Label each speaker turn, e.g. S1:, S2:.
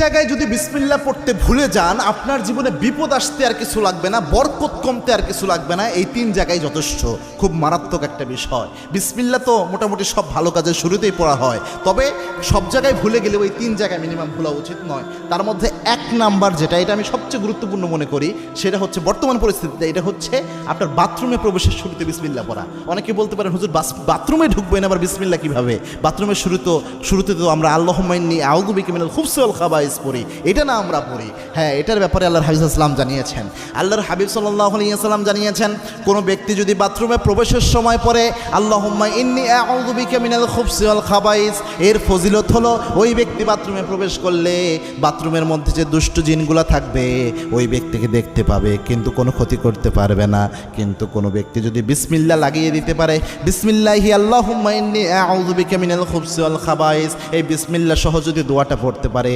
S1: জায়গায় যদি বিসমিল্লাহ পড়তে ভুলে যান, আপনার জীবনে বিপদ আসতে আর কিছু লাগবে না, বরকত কমতে আর কিছু লাগবে না। এই 3 জায়গায় যথেষ্ট। খুব মারাত্মক একটা বিষয়। বিসমিল্লাহ তো মোটামুটি সব ভালো কাজের শুরুতেই পড়া হয়, তবে সব জায়গায় ভুলে গেলে ওই 3 জায়গায় মিনিমাম ভুলা উচিত নয়। তার মধ্যে 1 নাম্বার যেটা, এটা আমি সবচেয়ে গুরুত্বপূর্ণ মনে করি, সেটা হচ্ছে বর্তমান পরিস্থিতিতে এটা হচ্ছে আপনার বাথরুমে প্রবেশের শুরুতে বিসমিল্লাহ পড়া। অনেকে বলতে পারেন, হুজুর বাথরুমে ঢুকবেন আবার বিসমিল্লাহ কিভাবে? বাথরুমের শুরুতে তো আমরা আল্লাহুম্মা ইন্নী আউযু বিকা মিনাল খুবসি ওয়াল খাবাইস পড়ি, এটা না আমরা পড়ি। হ্যাঁ, এটার ব্যাপারে আল্লাহর হাবিব সাল্লাল্লাহু জানিয়েছেন, আল্লাহর হাবিব সাল্লাল্লাহু আলাইহি ওয়াসাল্লাম জানিয়েছেন, কোনো ব্যক্তি যদি বাথরুমে প্রবেশের সময় পড়ে আল্লাহুম্মা ইন্নী আউযু বিকা মিনাল খুবসি ওয়াল খাবাইস, এর ফজিলত হলো ওই ব্যক্তি বাথরুমে প্রবেশ করলে বাথরুমের মধ্যে যে দুষ্ট জিনগুলো থাকবে ওই ব্যক্তিকে দেখতে পাবে, কিন্তু কোনো ক্ষতি করতে পারবে না। কিন্তু কোনো ব্যক্তি যদি বিসমিল্লাহ লাগিয়ে দিতে পারে, বিসমিল্লাহি আল্লাহুম্মা ইন্নী আউযু বিকা মিনাল খুবসি ওয়াল খাবাইস, এই বিসমিল্লাহ সহ যদি দোয়াটা পড়তে পারে,